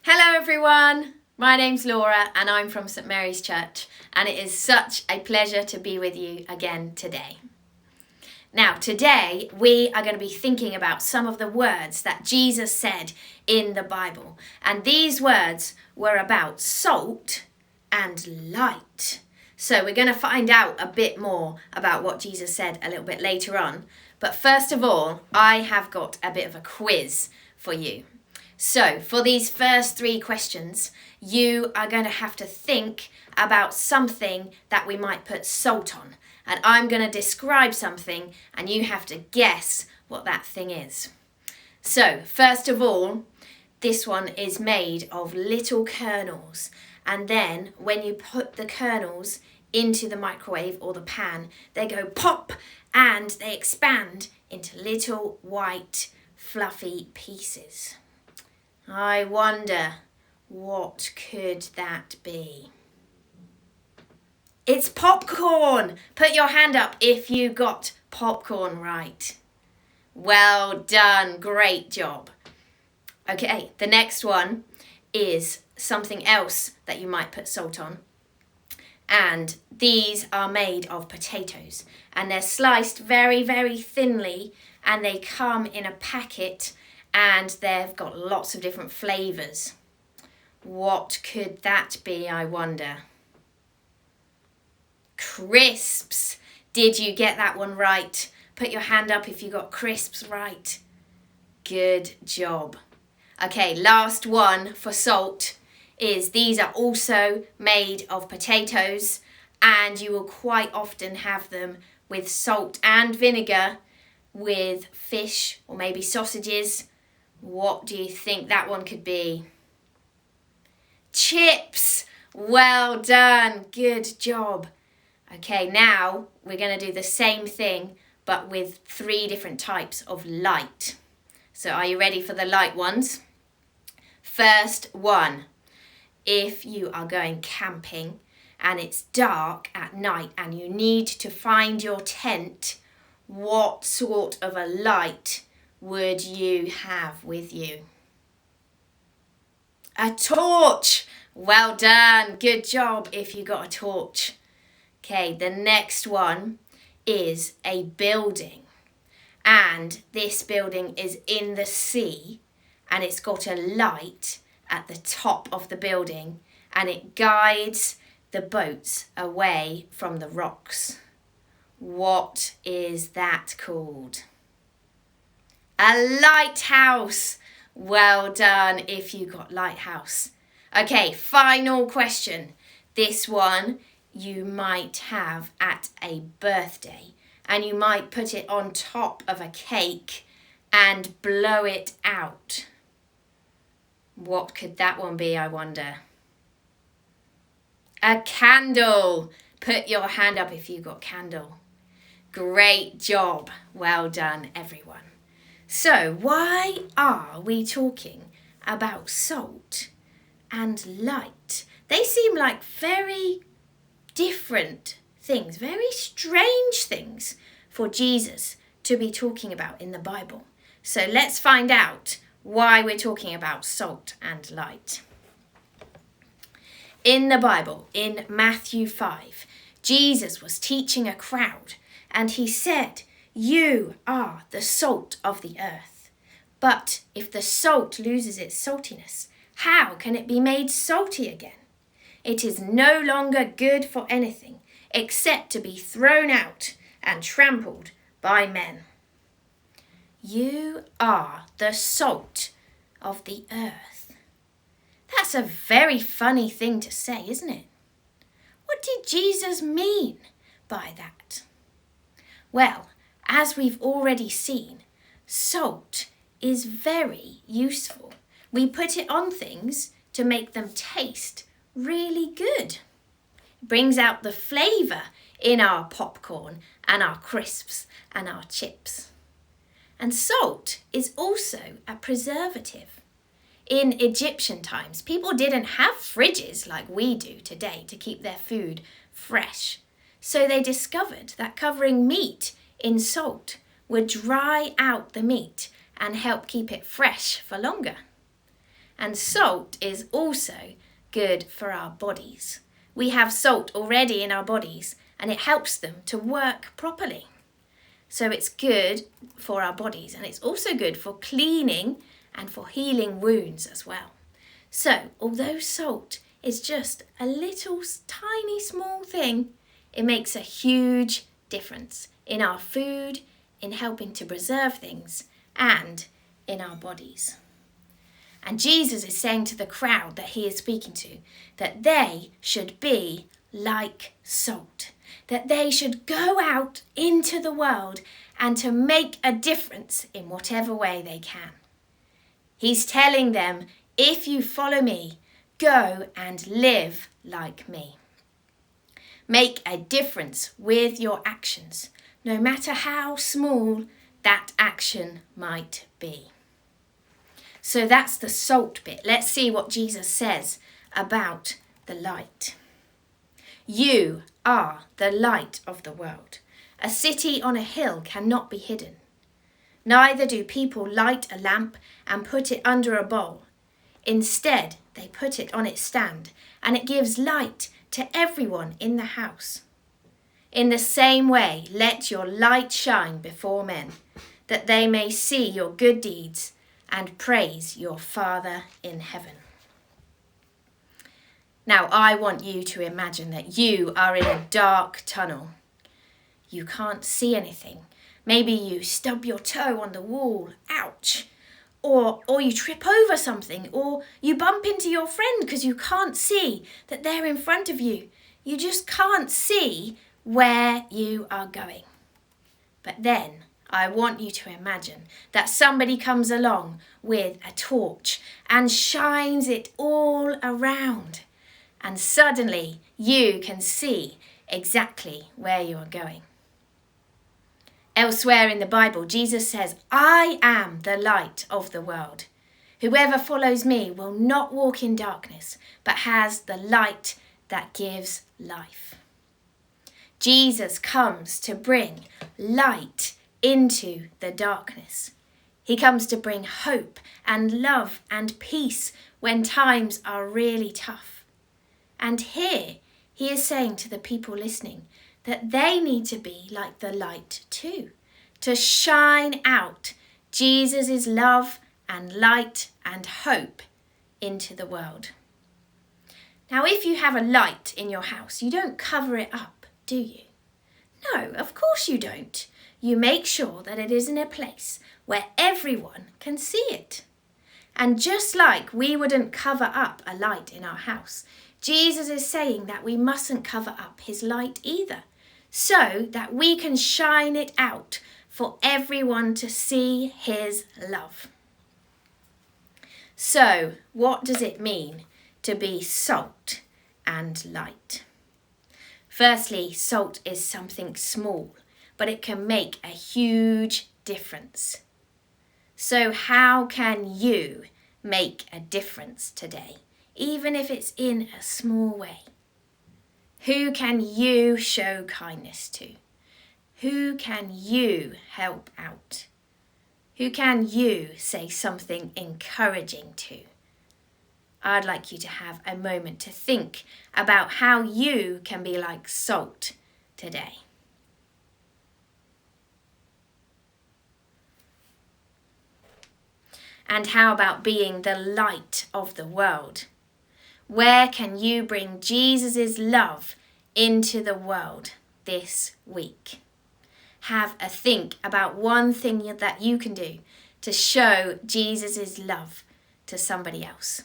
Hello everyone, my name's Laura and I'm from St Mary's Church, and it is such a pleasure to be with you again today. Now today we are going to be thinking about some of the words that Jesus said in the Bible, and these words were about salt and light. So we're going to find out a bit more about what Jesus said a little bit later on, but first of all I have got a bit of a quiz for you. So for these first 3 questions, you are going to have to think about something that we might put salt on. And I'm going to describe something and you have to guess what that thing is. So first of all, this one is made of little kernels. And then when you put the kernels into the microwave or the pan, they go pop and they expand into little white fluffy pieces. I wonder, what could that be? It's popcorn! Put your hand up if you got popcorn right. Well done, great job. Okay, the next one is something else that you might put salt on. And these are made of potatoes. And they're sliced very, very thinly, and they come in a packet, and they've got lots of different flavours. What could that be, I wonder? Crisps! Did you get that one right? Put your hand up if you got crisps right. Good job. Okay, last one for salt is these are also made of potatoes, and you will quite often have them with salt and vinegar with fish or maybe sausages. What do you think that one could be? Chips! Well done, good job. Okay, now we're going to do the same thing but with 3 different types of light. So are you ready for the light ones? First one, if you are going camping and it's dark at night and you need to find your tent, what sort of a light would you have with you? A torch! Well done, good job if you got a torch. Okay, the next one is a building, and this building is in the sea, and it's got a light at the top of the building, and it guides the boats away from the rocks. What is that called? A lighthouse! Well done if you got lighthouse. Okay, final question. This one you might have at a birthday, and you might put it on top of a cake and blow it out. What could that one be, I wonder? A candle! Put your hand up if you got candle. Great job. Well done, everyone. So, why are we talking about salt and light? They seem like very different things, very strange things for Jesus to be talking about in the Bible. So let's find out why we're talking about salt and light. In the Bible, in Matthew 5, Jesus was teaching a crowd, and he said, "You are the salt of the earth. But if the salt loses its saltiness, how can it be made salty again? It is no longer good for anything except to be thrown out and trampled by men." You are the salt of the earth. That's a very funny thing to say, isn't it? What did Jesus mean by that? Well, as we've already seen, salt is very useful. We put it on things to make them taste really good. It brings out the flavour in our popcorn and our crisps and our chips. And salt is also a preservative. In Egyptian times, people didn't have fridges like we do today to keep their food fresh. So they discovered that covering meat in salt would dry out the meat and help keep it fresh for longer. And salt is also good for our bodies. We have salt already in our bodies and it helps them to work properly. So it's good for our bodies, and it's also good for cleaning and for healing wounds as well. So although salt is just a little tiny small thing, it makes a huge difference in our food, in helping to preserve things, and in our bodies. And Jesus is saying to the crowd that he is speaking to that they should be like salt, that they should go out into the world and to make a difference in whatever way they can. He's telling them, if you follow me, go and live like me. Make a difference with your actions, no matter how small that action might be. So that's the salt bit. Let's see what Jesus says about the light. You are the light of the world. A city on a hill cannot be hidden. Neither do people light a lamp and put it under a bowl. Instead, they put it on its stand, and it gives light to everyone in the house. In the same way, let your light shine before men, that they may see your good deeds and praise your Father in heaven. Now, I want you to imagine that you are in a dark tunnel. You can't see anything. Maybe you stub your toe on the wall. Ouch! Or you trip over something, or you bump into your friend because you can't see that they're in front of you. You just can't see where you are going. But then I want you to imagine that somebody comes along with a torch and shines it all around. And suddenly you can see exactly where you are going. Elsewhere in the Bible, Jesus says, I am the light of the world. Whoever follows me will not walk in darkness, but has the light that gives life. Jesus comes to bring light into the darkness. He comes to bring hope and love and peace when times are really tough. And here he is saying to the people listening that they need to be like the light too, to shine out Jesus' love and light and hope into the world. Now, if you have a light in your house, you don't cover it up, do you? No, of course you don't. You make sure that it is in a place where everyone can see it. And just like we wouldn't cover up a light in our house, Jesus is saying that we mustn't cover up his light either, so that we can shine it out for everyone to see his love. So, what does it mean to be salt and light? Firstly, salt is something small, but it can make a huge difference. So how can you make a difference today, even if it's in a small way? Who can you show kindness to? Who can you help out? Who can you say something encouraging to? I'd like you to have a moment to think about how you can be like salt today. And how about being the light of the world? Where can you bring Jesus' love into the world this week? Have a think about one thing that you can do to show Jesus' love to somebody else.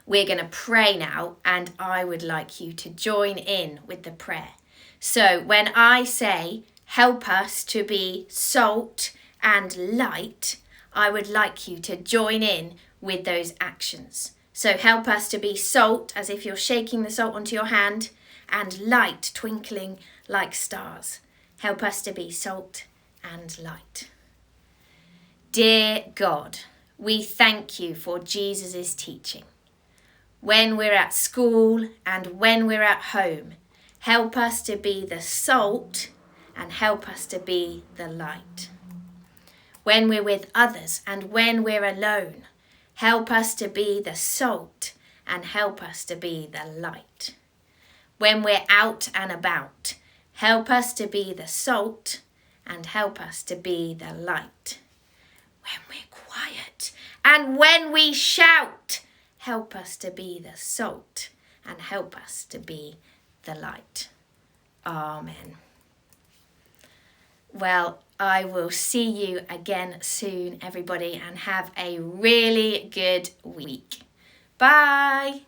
We're going to pray now, and I would like you to join in with the prayer. So when I say, help us to be salt and light, I would like you to join in with those actions. So help us to be salt, as if you're shaking the salt onto your hand, and light twinkling like stars. Help us to be salt and light. Dear God, we thank you for Jesus' teaching. When we're at school and when we're at home, help us to be the salt and help us to be the light. when we're with others and when we're alone. Help us to be the salt and help us to be the light. When we're out and about, help us to be the salt and help us to be the light. When we're quiet and when we shout, help us to be the salt and help us to be the light. Amen. Well, I will see you again soon, everybody, and have a really good week. Bye.